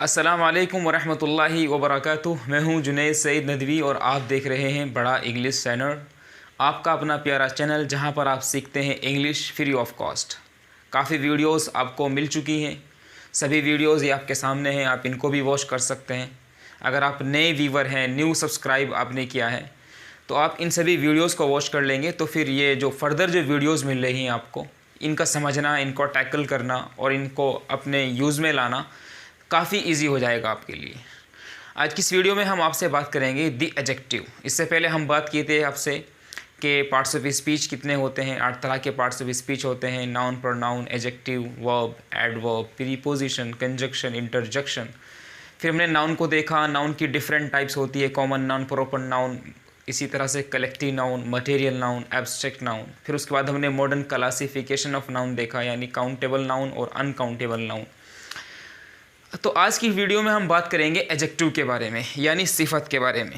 अस्सलामु अलैकुम वरहमतुल्लाहि वबरकातुह। मैं हूं जुनैद सईद नदवी और आप देख रहे हैं बड़ा इंग्लिश चैनल, आपका अपना प्यारा चैनल जहां पर आप सीखते हैं इंग्लिश फ्री ऑफ कॉस्ट। काफ़ी वीडियोस आपको मिल चुकी हैं, सभी वीडियोस ये आपके सामने हैं, आप इनको भी वॉच कर सकते हैं। अगर आप नए व्यूवर हैं, न्यू सब्सक्राइब आपने किया है तो आप इन सभी वीडियोज़ को वॉच कर लेंगे तो फिर ये जो फर्दर जो वीडियोज़ मिल रही हैं आपको, इनका समझना, इनको टैकल करना और इनको अपने यूज़ में लाना काफ़ी इजी हो जाएगा आपके लिए। आज की इस वीडियो में हम आपसे बात करेंगे दी एडजेक्टिव। इससे पहले हम बात किए थे आपसे कि पार्ट्स ऑफ स्पीच कितने होते हैं। 8 तरह के पार्ट्स ऑफ स्पीच होते हैं: noun, pronoun, adjective, verb, adverb, preposition, conjunction, interjection. फिर हमने नाउन को देखा, नाउन की डिफरेंट टाइप्स होती है: कॉमन नाउन, प्रॉपर नाउन, इसी तरह से collective noun, material noun, abstract noun. फिर उसके बाद हमने मॉडर्न क्लासिफिकेशन ऑफ नाउन देखा, यानी काउंटेबल नाउन और अनकाउंटेबल नाउन। तो आज की वीडियो में हम बात करेंगे एडजेक्टिव के बारे में, यानी सिफत के बारे में।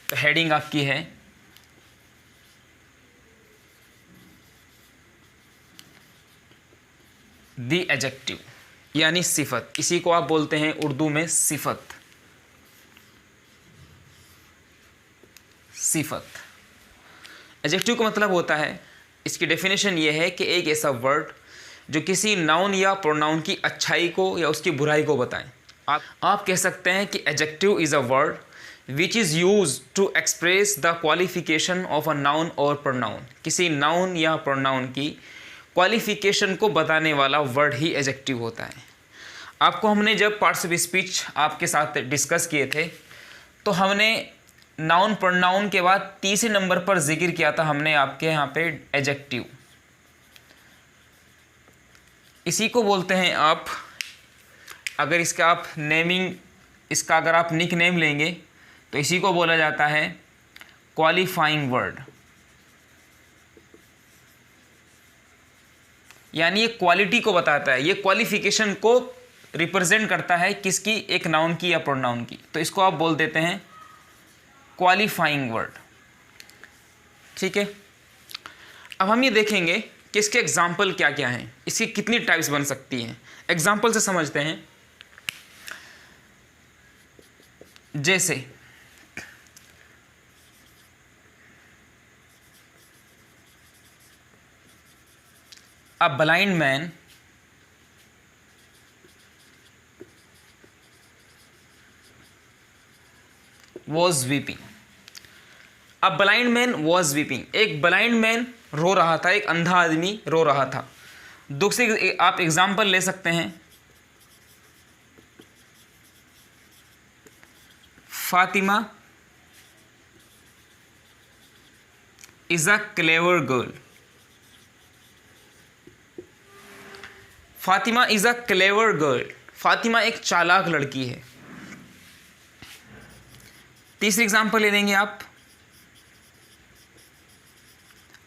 तो हेडिंग आपकी है दी एडजेक्टिव, यानी सिफत। इसी को आप बोलते हैं उर्दू में सिफत। सिफत एडजेक्टिव का मतलब होता है, इसकी डेफिनेशन ये है कि एक ऐसा वर्ड जो किसी नाउन या प्रोनाउन की अच्छाई को या उसकी बुराई को बताएं। आप कह सकते हैं कि adjective is a word which is use to express the qualification of a noun और प्रोनाउन। किसी नाउन या प्रोनाउन की क्वालिफिकेशन को बताने वाला वर्ड ही एडजेक्टिव होता है। आपको हमने जब पार्ट्स ऑफ स्पीच आपके साथ डिस्कस किए थे तो हमने नाउन प्रोनाउन के बाद तीसरे नंबर पर जिक्र किया था हमने आपके यहाँ पे एडजेक्टिव। इसी को बोलते हैं आप, अगर इसका आप नेमिंग, इसका अगर आप निक नेम लेंगे तो इसी को बोला जाता है क्वालिफाइंग वर्ड। यानी ये क्वालिटी को बताता है, ये क्वालिफिकेशन को रिप्रेजेंट करता है किसकी, एक नाउन की या प्रोनाउन की। तो इसको आप बोल देते हैं क्वालिफाइंग वर्ड। ठीक है, अब हम ये देखेंगे कि इसके एग्जाम्पल क्या क्या हैं, इसकी कितनी टाइप्स बन सकती हैं। एग्जाम्पल से समझते हैं। जैसे a blind man was weeping. A blind man was weeping, एक ब्लाइंड मैन रो रहा था, एक अंधा आदमी रो रहा था। दूसरी आप एग्जाम्पल ले सकते हैं, Fatima is a clever girl. Fatima is a clever girl, Fatima एक चालाक लड़की है। तीसरी एग्जाम्पल ले लेंगे आप,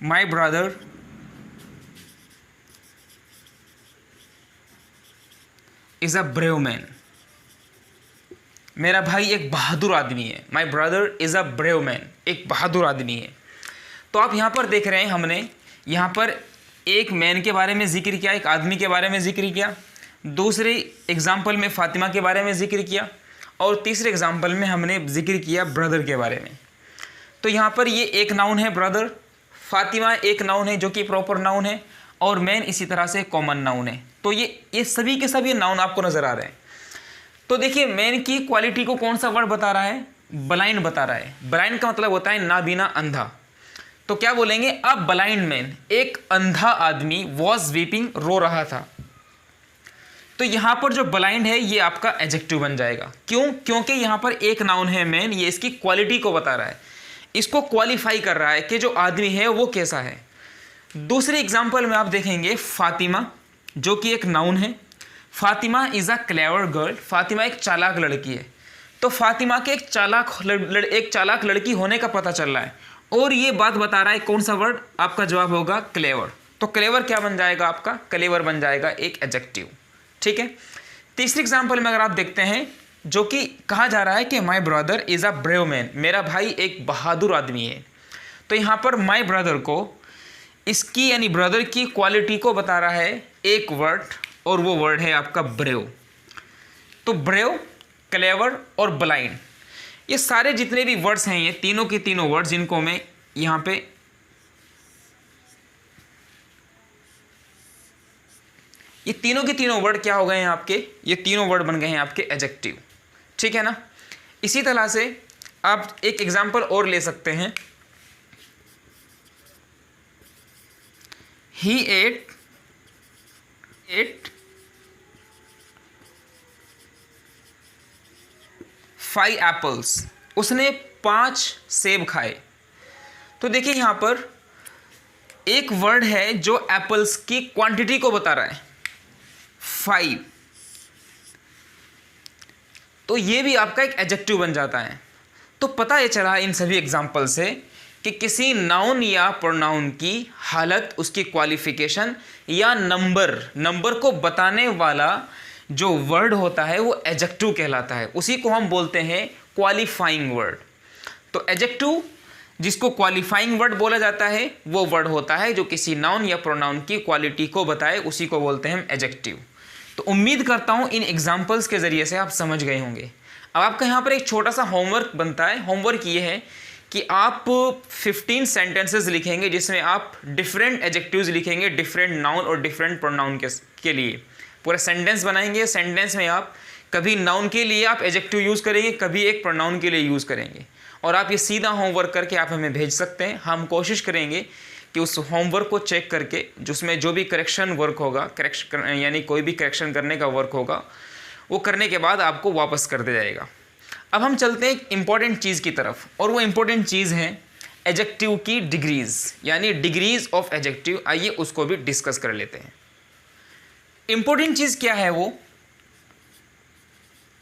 my brother is a brave man. मेरा भाई एक बहादुर आदमी है। My brother is a brave man, एक बहादुर आदमी है। तो आप यहाँ पर देख रहे हैं, हमने यहाँ पर एक मैन के बारे में जिक्र किया, एक आदमी के बारे में जिक्र किया। दूसरे एग्जाम्पल में फातिमा के बारे में जिक्र किया और तीसरे एग्जाम्पल में हमने जिक्र किया ब्रदर के बारे में। तो यहाँ पर ये एक नाउन है ब्रदर, फातिमा एक नाउन है जो कि प्रॉपर नाउन है, और मैन इसी तरह से कॉमन नाउन है। तो ये सभी के सभी नाउन आपको नजर आ रहे हैं। तो देखिए, मैन की क्वालिटी को कौन सा वर्ड बता रहा है, ब्लाइंड बता रहा है। ब्लाइंड का मतलब होता है नाबीना, अंधा। तो क्या बोलेंगे, अब ब्लाइंड मैन, एक अंधा आदमी, वॉज वीपिंग, रो रहा था। तो यहां पर जो ब्लाइंड है ये आपका एडजेक्टिव बन जाएगा। क्यों? क्योंकि यहां पर एक नाउन है मैन, ये इसकी क्वालिटी को बता रहा है, इसको क्वालिफाई कर रहा है कि जो आदमी है वो कैसा है। दूसरे एग्जाम्पल में आप देखेंगे फातिमा, जो कि एक नाउन है। Fatima is a clever girl, Fatima एक चालाक लड़की है। तो फातिमा के एक चालाक लड़की होने का पता चल रहा है, और ये बात बता रहा है कौन सा वर्ड, आपका जवाब होगा क्लेवर। तो क्लेवर क्या बन जाएगा आपका, क्लेवर बन जाएगा एक एडजेक्टिव। ठीक है। तीसरे एग्जाम्पल में अगर आप देखते हैं, जो कि कहा जा रहा है कि my brother is a brave man, मेरा भाई एक बहादुर आदमी है। तो यहाँ पर माई ब्रदर को इसकी यानी ब्रदर की क्वालिटी को बता रहा है एक वर्ड, और वो वर्ड है आपका ब्रेव। तो ब्रेव, क्लेवर और ब्लाइंड, ये सारे जितने भी वर्ड्स हैं, ये तीनों के तीनों वर्ड्स, जिनको मैं यहाँ पे ये तीनों के तीनों वर्ड क्या हो गए हैं आपके, ये तीनों वर्ड बन गए हैं आपके एडजेक्टिव। ठीक है ना। इसी तरह से आप एक एग्जांपल और ले सकते हैं, ही एट 5 एप्पल्स, उसने 5 सेब खाए। तो देखिए यहां पर एक वर्ड है जो एप्पल्स की क्वांटिटी को बता रहा है, 5, तो ये भी आपका एक एडजेक्टिव बन जाता है। तो पता ये चला इन सभी एग्जाम्पल से कि किसी नाउन या प्रोनाउन की हालत, उसकी क्वालिफिकेशन या नंबर को बताने वाला जो वर्ड होता है वो एडजेक्टिव कहलाता है। उसी को हम बोलते हैं क्वालिफाइंग वर्ड। तो एडजेक्टिव जिसको क्वालिफाइंग वर्ड बोला जाता है वो वर्ड होता है जो किसी नाउन या प्रोनाउन की क्वालिटी को बताए, उसी को बोलते हैं हम एडजेक्टिव। तो उम्मीद करता हूँ इन एग्जाम्पल्स के ज़रिए से आप समझ गए होंगे। अब आपका यहाँ पर एक छोटा सा होमवर्क बनता है। होमवर्क ये है कि आप 15 सेंटेंसेस लिखेंगे जिसमें आप डिफरेंट एडजेक्टिव्स लिखेंगे डिफरेंट नाउन और डिफरेंट प्रोनाउन के लिए। पूरा सेंटेंस बनाएंगे, सेंटेंस में आप कभी नाउन के लिए आप एडजेक्टिव यूज़ करेंगे, कभी एक प्रोनाउन के लिए यूज़ करेंगे, और आप ये सीधा होमवर्क करके आप हमें भेज सकते हैं। हम कोशिश करेंगे कि उस होमवर्क को चेक करके जिसमें जो भी करेक्शन वर्क होगा, करेक्शन यानी कोई भी करेक्शन करने का वर्क होगा, वो करने के बाद आपको वापस कर दिया जाएगा। अब हम चलते हैं एक इम्पॉर्टेंट चीज़ की तरफ, और वो इम्पॉर्टेंट चीज़ है एडजेक्टिव की डिग्रीज, यानी डिग्रीज ऑफ एडजेक्टिव। आइए उसको भी डिस्कस कर लेते हैं। इम्पॉर्टेंट चीज़ क्या है वो,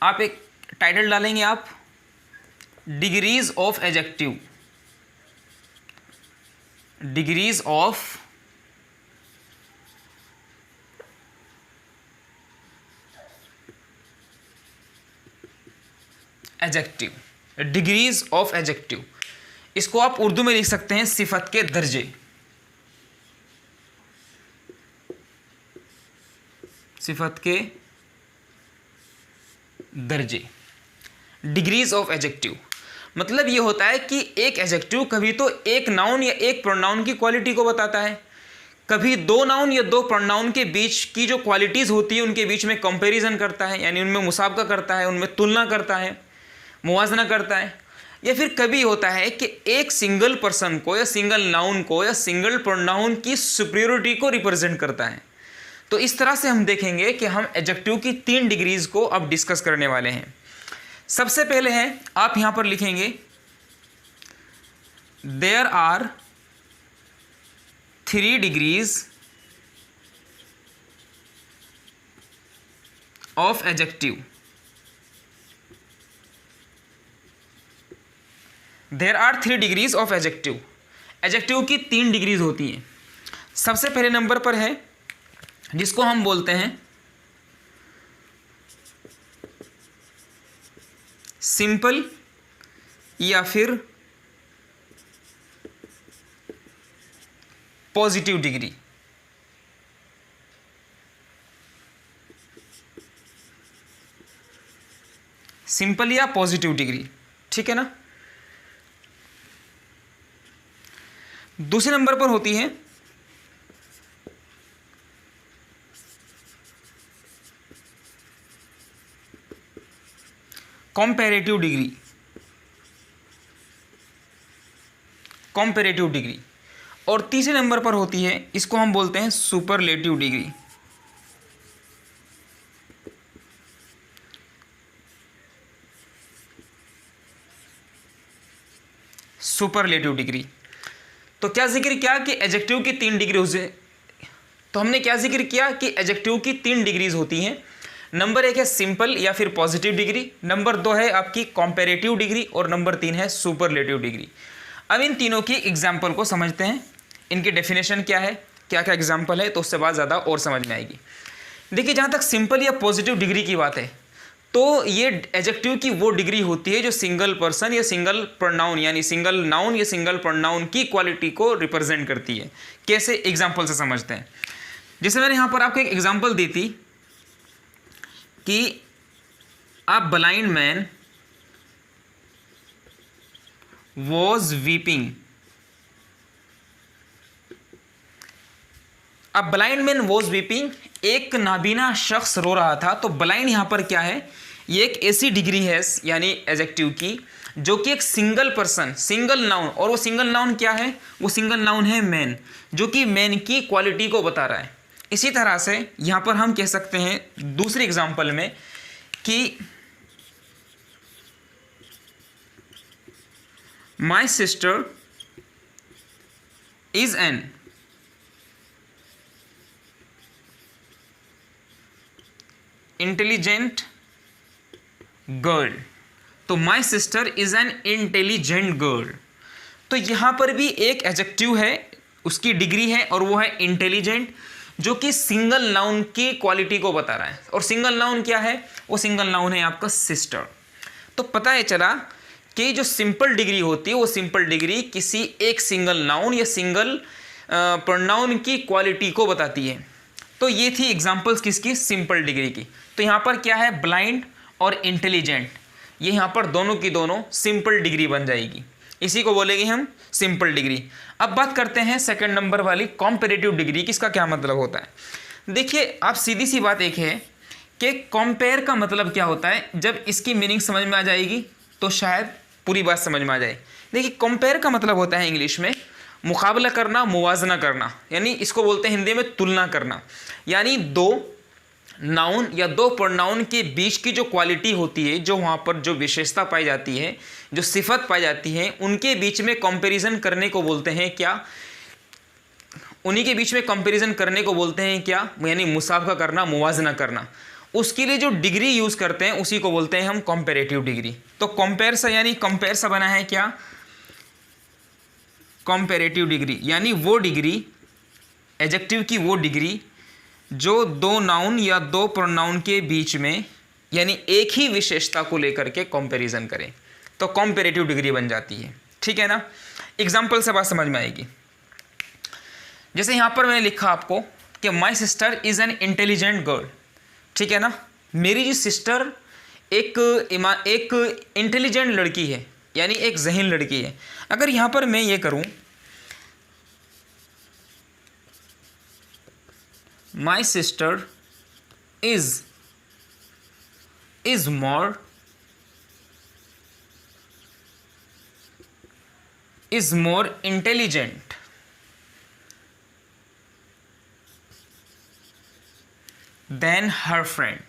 आप एक टाइटल डालेंगे, आप degrees of adjective, degrees of adjective, degrees of adjective. इसको आप उर्दू में लिख सकते हैं सिफत के दर्जे, सिफत के दर्जे, डिग्रीज ऑफ एडजेक्टिव। मतलब ये होता है कि एक एडजेक्टिव कभी तो एक नाउन या एक प्रोनाउन की क्वालिटी को बताता है, कभी दो नाउन या दो प्रोनाउन के बीच की जो क्वालिटीज़ होती है उनके बीच में कंपैरिजन करता है, यानी उनमें मुसाबका करता है, उनमें तुलना करता है, मुवाजना करता है। या फिर कभी होता है कि एक सिंगल पर्सन को या सिंगल नाउन को या सिंगल प्रोनाउन की सुपीरियरिटी को रिप्रेजेंट करता है। तो इस तरह से हम देखेंगे कि हम एडजेक्टिव की 3 डिग्रीज को अब डिस्कस करने वाले हैं। सबसे पहले है, आप यहां पर लिखेंगे there are 3 degrees of adjective. There are 3 degrees of adjective. Adjective की 3 डिग्रीज होती हैं। सबसे पहले नंबर पर है जिसको हम बोलते हैं सिंपल या फिर पॉजिटिव डिग्री। सिंपल या पॉजिटिव डिग्री, ठीक है ना। दूसरे नंबर पर होती है कंपैरेटिव डिग्री, कंपैरेटिव डिग्री। और तीसरे नंबर पर होती है, इसको हम बोलते हैं सुपरलेटिव डिग्री। Superlative degree. तो क्या जिक्र किया कि एडजेक्टिव की 3 डिग्री से, तो हमने क्या जिक्र किया कि एडजेक्टिव की 3 डिग्रीज होती हैं। नंबर 1 है सिंपल या फिर पॉजिटिव डिग्री, नंबर 2 है आपकी कंपैरेटिव डिग्री, और नंबर 3 है सुपरलेटिव डिग्री। अब इन तीनों की एग्जाम्पल को समझते हैं, इनकी डेफिनेशन क्या है, क्या क्या एग्जाम्पल है, तो उससे बाद ज़्यादा और समझ में आएगी। देखिए, जहाँ तक सिंपल या पॉजिटिव डिग्री की बात है, तो ये एडजेक्टिव की वो डिग्री होती है जो सिंगल पर्सन या सिंगल प्रोनाउन, यानी सिंगल नाउन या सिंगल प्रोनाउन की क्वालिटी को रिप्रेजेंट करती है। कैसे, एग्जाम्पल से समझते हैं। जैसे मैंने यहाँ पर आपको एक एग्जाम्पल दी थी कि a blind man was weeping. A blind man was weeping, एक नाबीना शख्स रो रहा था। तो ब्लाइंड यहाँ पर क्या है, ये एक ऐसी डिग्री है यानी एडजेक्टिव की जो कि एक सिंगल पर्सन, सिंगल नाउन, और वो सिंगल नाउन क्या है, वो सिंगल नाउन है मैन, जो कि मैन की क्वालिटी को बता रहा है। इसी तरह से यहाँ पर हम कह सकते हैं दूसरी एग्जांपल में कि my sister is an intelligent girl. तो my sister is an intelligent girl. तो यहाँ पर भी एक एडजेक्टिव है, उसकी डिग्री है, और वो है इंटेलिजेंट, जो कि सिंगल नाउन की क्वालिटी को बता रहा है। और सिंगल नाउन क्या है, वो सिंगल नाउन है आपका सिस्टर। तो पता है चला कि जो सिंपल डिग्री होती है वो सिंपल डिग्री किसी एक सिंगल नाउन या सिंगल प्रोनाउन की क्वालिटी को बताती है। तो ये थी एग्जांपल्स किसकी, सिंपल डिग्री की। तो यहाँ पर क्या है, ब्लाइंड और इंटेलिजेंट, ये यहाँ पर दोनों की दोनों सिंपल डिग्री बन जाएगी, इसी को बोलेंगे हम सिंपल डिग्री। अब बात करते हैं सेकंड नंबर वाली कॉम्पेरेटिव डिग्री की, इसका क्या मतलब होता है। देखिए आप सीधी सी बात एक है कि कंपेयर का मतलब क्या होता है, जब इसकी मीनिंग समझ में आ जाएगी तो शायद पूरी बात समझ में आ जाए। देखिए कंपेयर का मतलब होता है इंग्लिश में मुकाबला करना, मुवाजना करना, यानी इसको बोलते हैं हिंदी में तुलना करना। यानी दो नाउन या दो प्रोनाउन के बीच की जो क्वालिटी होती है, जो वहाँ पर जो विशेषता पाई जाती है, जो सिफत पाई जाती है, उनके बीच में कंपैरिजन करने को बोलते हैं क्या, उन्हीं के बीच में कंपैरिजन करने को बोलते हैं क्या, यानी मुसाफा करना, मुवाजना करना। उसके लिए जो डिग्री यूज़ करते हैं उसी को बोलते हैं हम कंपैरेटिव डिग्री। तो कंपेयर सा यानी कंपेयर सा बना है क्या, कंपैरेटिव डिग्री, यानी वो डिग्री, एडजेक्टिव की वो डिग्री जो दो नाउन या दो प्रोनाउन के बीच में यानी एक ही विशेषता को लेकर के कंपैरिजन करें, तो कंपैरेटिव डिग्री बन जाती है। ठीक है ना, एग्जाम्पल से बात समझ में आएगी। जैसे यहाँ पर मैंने लिखा आपको कि my sister is an intelligent girl. ठीक है ना, मेरी जो सिस्टर एक इंटेलिजेंट लड़की है, यानी एक ज़हीन लड़की है। अगर यहाँ पर मैं ये करूँ, my sister is more intelligent then her friend.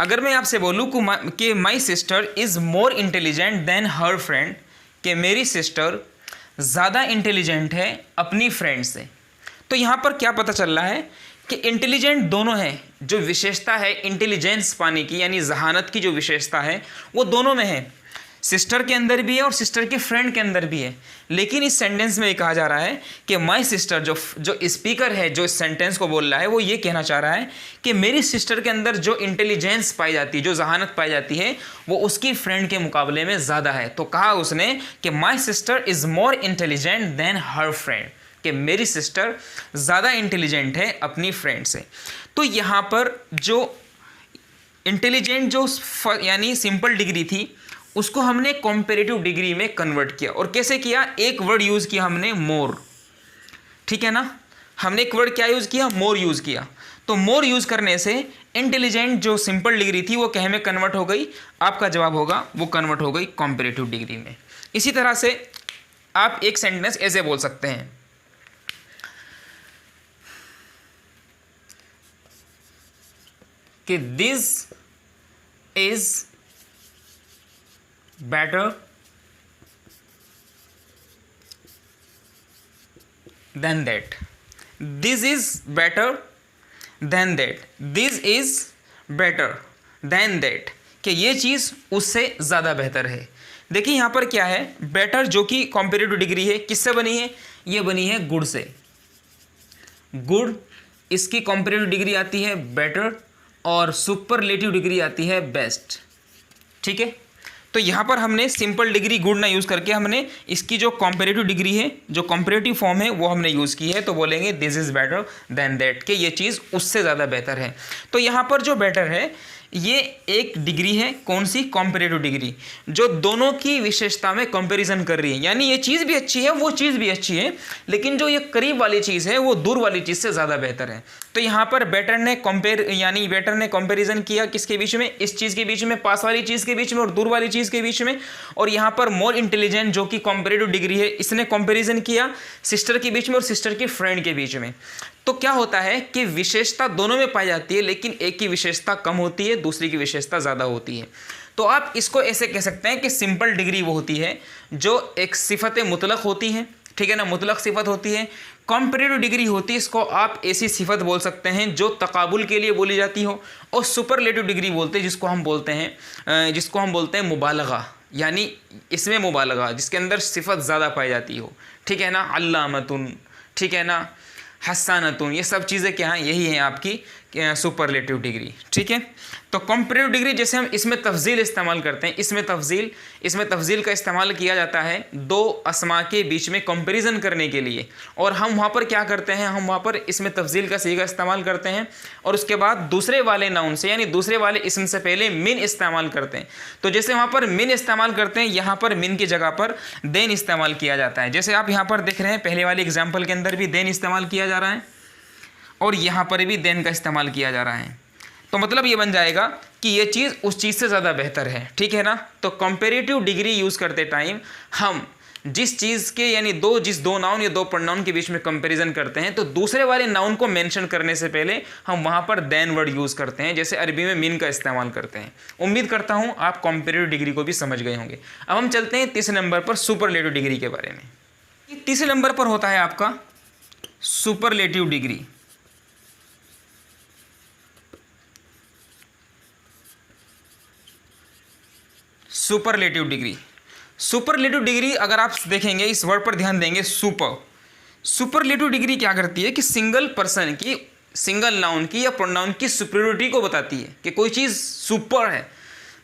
अगर मैं आपसे बोलूँ कि my sister is more intelligent then her friend, कि मेरी सिस्टर ज़्यादा इंटेलिजेंट है अपनी फ्रेंड से, तो यहाँ पर क्या पता चल रहा है कि इंटेलिजेंट दोनों हैं। जो विशेषता है इंटेलिजेंस पाने की, यानी जहानत की जो विशेषता है वो दोनों में है, सिस्टर के अंदर भी है और सिस्टर के फ्रेंड के अंदर भी है। लेकिन इस सेंटेंस में ये कहा जा रहा है कि माई सिस्टर, जो स्पीकर है जो इस सेंटेंस को बोल रहा है, वो ये कहना चाह रहा है कि मेरी सिस्टर के अंदर जो इंटेलिजेंस पाई जाती है, जो जहानत पाई जाती है, वो उसकी फ्रेंड के मुकाबले में ज़्यादा है। तो कहा उसने कि my sister is more intelligent then her friend, कि मेरी सिस्टर ज़्यादा इंटेलिजेंट है अपनी फ्रेंड से। तो यहाँ पर जो इंटेलिजेंट जो यानी सिंपल डिग्री थी, उसको हमने कंपैरेटिव डिग्री में कन्वर्ट किया। और कैसे किया, एक वर्ड यूज़ किया हमने, मोर। ठीक है ना, हमने एक वर्ड क्या यूज़ किया, मोर यूज़ किया। तो मोर यूज़ करने से इंटेलिजेंट जो सिंपल डिग्री थी वो कहे में कन्वर्ट हो गई। आपका जवाब होगा वो कन्वर्ट हो गई कंपैरेटिव डिग्री में। इसी तरह से आप एक सेंटेंस ऐसे बोल सकते हैं कि this is better than that. This is better than that. This is better than that, कि ये चीज़ उससे ज़्यादा बेहतर है। देखिए यहाँ पर क्या है, बेटर जो कि कॉम्पेरेटिव डिग्री है, किससे बनी है, ये बनी है गुड से। गुड, इसकी कॉम्पेरेटिव डिग्री आती है बेटर, और सुपरलेटिव डिग्री आती है बेस्ट। ठीक है, तो तो यहाँ पर हमने सिंपल डिग्री गुड ना यूज़ करके हमने इसकी जो कॉम्पेरेटिव डिग्री है, जो कॉम्पेरेटिव फॉर्म है, वो हमने यूज़ की है। तो बोलेंगे this is better than that, कि ये चीज़ उससे ज़्यादा बेहतर है। तो यहाँ पर जो बेटर है ये एक डिग्री है, कौन सी? कॉम्पेरेटिव डिग्री, जो दोनों की विशेषता में कंपैरिजन कर रही है। यानी ये चीज़ भी अच्छी है, वो चीज़ भी अच्छी है, लेकिन जो ये करीब वाली चीज़ है वो दूर वाली चीज़ से ज़्यादा बेहतर है। तो यहाँ पर बेटर ने कंपैरिजन किया किसके बीच में? इस चीज़ के बीच में, पास वाली चीज़ के बीच में और दूर वाली चीज़ के बीच में। और यहाँ पर मोर इंटेलिजेंट, जो कि कॉम्पेरेटिव डिग्री है, इसने कंपैरिजन किया सिस्टर के बीच में और सिस्टर की फ्रेंड के बीच में। तो क्या होता है कि विशेषता दोनों में पाई जाती है, लेकिन एक की विशेषता कम होती है, दूसरी की विशेषता ज़्यादा होती है। तो आप इसको ऐसे कह सकते हैं कि सिंपल डिग्री वो होती है जो एक सिफत मुतलक होती है, ठीक है ना, मुतलक सिफत होती है। कॉम्पेरेटिव डिग्री होती है, इसको आप ऐसी सिफत बोल सकते हैं जो तकाबुल के लिए बोली जाती हो। और सुपरलेटिव डिग्री बोलते हैं जिसको हम बोलते हैं मुबालगा, यानी इसमें मुबालगा जिसके अंदर सिफत ज़्यादा पाई जाती हो, ठीक है ना, अल्लामतुन, ठीक है ना, हसानतुन, ये सब चीज़ें क्या हैं? यही है आपकी सुपरलेटिव डिग्री, ठीक है। तो कॉम्पेरेटिव डिग्री जैसे हम इसमें तफजील इस्तेमाल करते हैं, इसमें तफजील का इस्तेमाल किया जाता है दो अस्मा के बीच में कंपैरिजन करने के लिए। और हम वहाँ पर क्या करते हैं? हम वहाँ पर इसमें तफजील का सीगा इस्तेमाल करते हैं और उसके बाद दूसरे वाले नाउन से, यानी दूसरे वाले इसम से पहले मिन इस्तेमाल करते हैं। तो जैसे वहाँ पर मिन इस्तेमाल करते हैं, यहाँ पर मिन की जगह पर देन इस्तेमाल किया जाता है। जैसे आप यहाँ पर देख रहे हैं, पहले वाले एग्जाम्पल के अंदर भी देन इस्तेमाल किया जा रहा है और यहाँ पर भी देन का इस्तेमाल किया जा रहा है। तो मतलब ये बन जाएगा कि ये चीज़ उस चीज़ से ज़्यादा बेहतर है, ठीक है ना। तो कंपैरेटिव डिग्री यूज़ करते टाइम हम जिस चीज़ के, यानी जिस दो नाउन या दो प्रोनाउन के बीच में कंपैरिजन करते हैं, तो दूसरे वाले नाउन को मेंशन करने से पहले हम वहाँ पर देन वर्ड यूज़ करते हैं, जैसे अरबी में मिन का इस्तेमाल करते हैं। उम्मीद करता हूँ आप कंपैरेटिव डिग्री को भी समझ गए होंगे। अब हम चलते हैं तीसरे नंबर पर, सुपरलेटिव डिग्री के बारे में। ये तीसरे नंबर पर होता है आपका सुपरलेटिव डिग्री। सुपरलेटिव डिग्री अगर आप देखेंगे, इस वर्ड पर ध्यान देंगे, सुपरलेटिव डिग्री क्या करती है कि सिंगल पर्सन की, सिंगल नाउन की या प्रोनाउन की सुपीरियरिटी को बताती है कि कोई चीज़ सुपर है,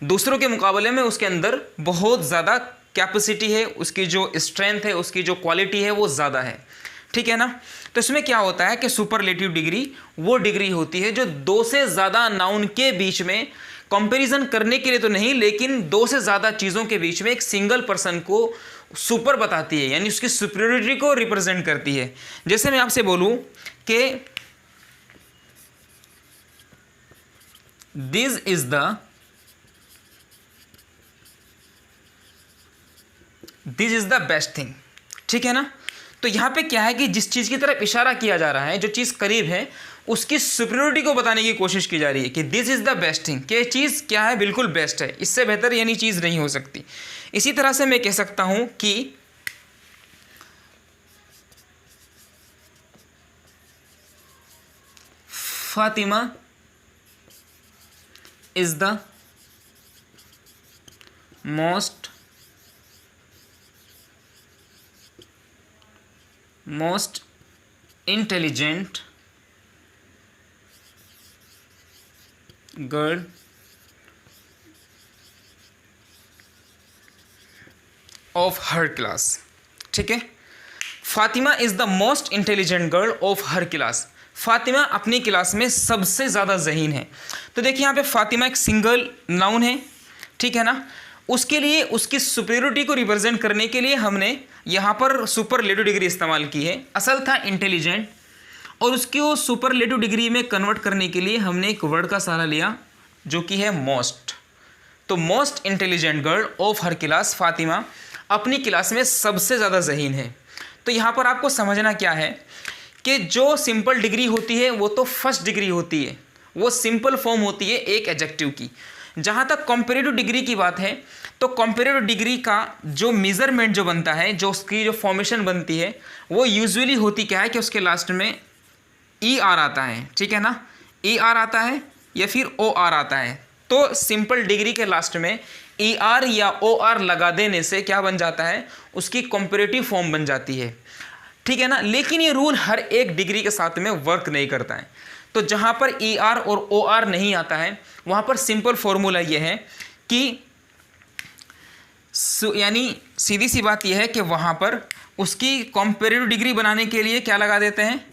दूसरों के मुकाबले में उसके अंदर बहुत ज़्यादा कैपेसिटी है, उसकी जो स्ट्रेंथ है, उसकी जो क्वालिटी है वो ज़्यादा है, ठीक है ना। तो इसमें क्या होता है कि सुपरलेटिव डिग्री वो डिग्री होती है जो दो से ज़्यादा नाउन के बीच में कंपैरिजन करने के लिए तो नहीं, लेकिन दो से ज़्यादा चीज़ों के बीच में एक सिंगल पर्सन को सुपर बताती है, यानी उसकी सुपीरियरिटी को रिप्रेजेंट करती है। जैसे मैं आपसे बोलूं कि this is the best thing, ठीक है ना। तो यहाँ पे क्या है कि जिस चीज़ की तरफ इशारा किया जा रहा है, जो चीज़ करीब है, उसकी सुपीरियरिटी को बताने की कोशिश की जा रही है कि this is the best thing, कि चीज़ क्या है, बिल्कुल बेस्ट है, इससे बेहतर यानी चीज़ नहीं हो सकती। इसी तरह से मैं कह सकता हूँ कि Fatima is the most intelligent girl of her class, ठीक है। Fatima is the most intelligent girl of her class. Fatima अपनी क्लास में सबसे ज़्यादा ज़हीन है। तो देखिए यहाँ पे फातिमा एक सिंगल नाउन है, ठीक है ना। उसके लिए उसकी सुपीरियरिटी को रिप्रेजेंट करने के लिए हमने यहाँ पर सुपरलेटिव डिग्री इस्तेमाल की है। असल था इंटेलिजेंट, और उसकी वो सुपरलेटिव डिग्री में कन्वर्ट करने के लिए हमने एक वर्ड का सहारा लिया जो कि है मोस्ट। तो most intelligent girl of her class, Fatima अपनी क्लास में सबसे ज़्यादा ज़हीन है। तो यहाँ पर आपको समझना क्या है कि जो सिंपल डिग्री होती है वो तो फर्स्ट डिग्री होती है, वो सिंपल फॉर्म होती है एक एडजेक्टिव की। जहाँ तक कंपैरेटिव डिग्री की बात है, तो कंपैरेटिव डिग्री का जो मेज़रमेंट जो बनता है, जो उसकी जो फॉर्मेशन बनती है, वो यूजुअली होती क्या है कि उसके लास्ट में ई आर आता है, ठीक है ना, ई आर आता है या फिर ओ आर आता है। तो सिंपल डिग्री के लास्ट में ई आर या ओ आर लगा देने से क्या बन जाता है, उसकी कंपैरेटिव फॉर्म बन जाती है, ठीक है ना। लेकिन ये रूल हर एक डिग्री के साथ में वर्क नहीं करता है। तो जहाँ पर ई आर और ओ आर नहीं आता है, वहाँ पर सिंपल फॉर्मूला ये है कि यानी सीधी सी बात यह है कि वहाँ पर उसकी कंपैरेटिव डिग्री बनाने के लिए क्या लगा देते हैं,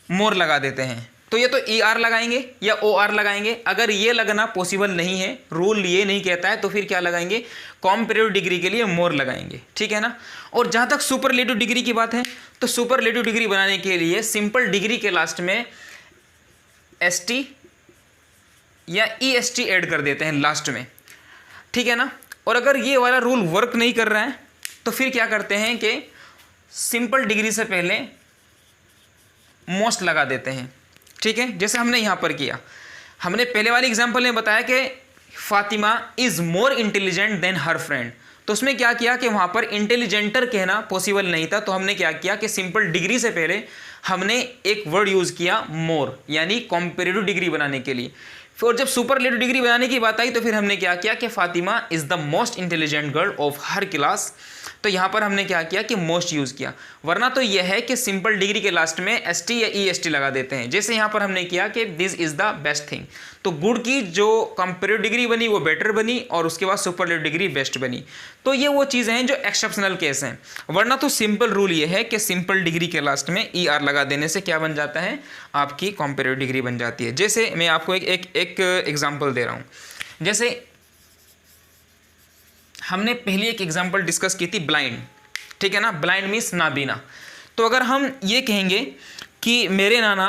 मोर लगा देते हैं। तो ये तो ई आर लगाएंगे या ओ आर लगाएंगे। अगर ये लगना पॉसिबल नहीं है, रूल ये नहीं कहता है, तो फिर क्या लगाएंगे, कंपैरेटिव डिग्री के लिए मोर लगाएंगे, ठीक है ना। और जहाँ तक सुपरलेटिव डिग्री की बात है, तो सुपरलेटिव डिग्री बनाने के लिए सिंपल डिग्री के लास्ट में एस टी या ई एस टी ऐड कर देते हैं लास्ट में, ठीक है ना। और अगर ये वाला रूल वर्क नहीं कर रहा है तो फिर क्या करते हैं कि सिंपल डिग्री से पहले मोस्ट लगा देते हैं, ठीक है। जैसे हमने यहाँ पर किया, हमने पहले वाली एग्जांपल में बताया कि Fatima is more intelligent then her friend. तो उसमें क्या किया कि वहाँ पर इंटेलिजेंटर कहना पॉसिबल नहीं था, तो हमने क्या किया कि सिंपल डिग्री से पहले हमने एक वर्ड यूज़ किया मोर, यानी कंपैरेटिव डिग्री बनाने के लिए। फिर जब सुपरलेटिव डिग्री बनाने की बात आई तो फिर हमने क्या किया कि Fatima is the most intelligent girl of her class. तो यहाँ पर हमने क्या किया कि मोस्ट यूज़ किया, वरना तो यह है कि सिंपल डिग्री के लास्ट में एस टी या ई एस टी लगा देते हैं। जैसे यहाँ पर हमने किया कि this is the best thing, तो गुड की जो कंपैरेटिव डिग्री बनी वो बेटर बनी और उसके बाद सुपरलेटिव डिग्री बेस्ट बनी। तो ये वो चीज़ें हैं जो एक्सेप्शनल केस हैं, वरना तो सिंपल रूल ये है कि सिंपल डिग्री के लास्ट में ई आर लगा देने से क्या बन जाता है, आपकी कंपैरेटिव डिग्री बन जाती है। जैसे मैं आपको एक एग्जाम्पल दे रहा हूँ। जैसे हमने पहली एक एग्जांपल डिस्कस की थी ब्लाइंड, ठीक है ना। ब्लाइंड मीन्स नाबीना। तो अगर हम ये कहेंगे कि मेरे नाना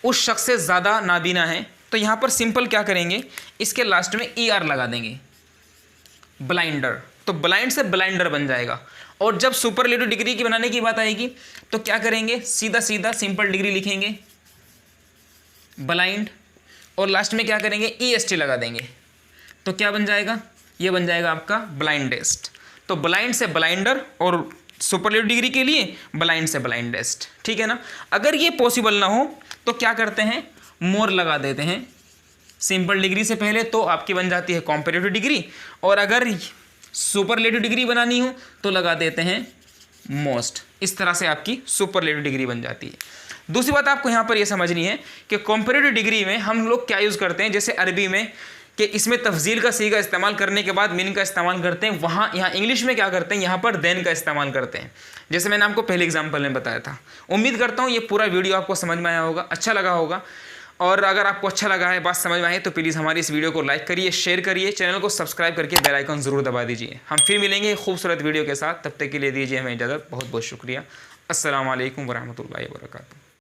उस शख्स से ज़्यादा नाबीना है, तो यहाँ पर सिंपल क्या करेंगे, इसके लास्ट में ई आर लगा देंगे, ब्लाइंडर। तो ब्लाइंड से ब्लाइंडर बन जाएगा। और जब सुपरलेटिव डिग्री की बनाने की बात आएगी तो क्या करेंगे, सीधा सीधा सिंपल डिग्री लिखेंगे ब्लाइंड और लास्ट में क्या करेंगे, ई एस टी लगा देंगे। तो क्या बन जाएगा, ये बन जाएगा आपका ब्लाइंडेस्ट। तो ब्लाइंड से ब्लाइंडर और सुपरलेटिव डिग्री के लिए ब्लाइंड से ब्लाइंडेस्ट, ठीक है ना। अगर ये पॉसिबल ना हो तो क्या करते हैं, मोर लगा देते हैं सिंपल डिग्री से पहले, तो आपकी बन जाती है कंपैरेटिव डिग्री। और अगर सुपरलेटिव डिग्री बनानी हो तो लगा देते हैं मोस्ट। इस तरह से आपकी सुपरलेटिव डिग्री बन जाती है। दूसरी बात आपको यहाँ पर यह समझनी है कि कंपैरेटिव डिग्री में हम लोग क्या यूज़ करते हैं, जैसे अरबी में कि इसमें तफजील का सीगा इस्तेमाल करने के बाद मीनिंग का इस्तेमाल करते हैं, वहाँ यहाँ इंग्लिश में क्या करते हैं, यहाँ पर देन का इस्तेमाल करते हैं, जैसे मैंने आपको पहले एग्जांपल में बताया था। उम्मीद करता हूँ ये पूरा वीडियो आपको समझ में आया होगा, अच्छा लगा होगा। और अगर आपको अच्छा लगा है, बात समझ में आई, तो प्लीज़ हमारी इस वीडियो को लाइक करिए, शेयर करिए, चैनल को सब्सक्राइब करके बेल आइकन ज़रूर दबा दीजिए। हम फिर मिलेंगे खूबसूरत वीडियो के साथ, तब तक के लिए दीजिए हमें इजाज़त। बहुत बहुत शुक्रिया। अस्सलाम वालेकुम वरहमतुल्लाहि वबरकातुहू।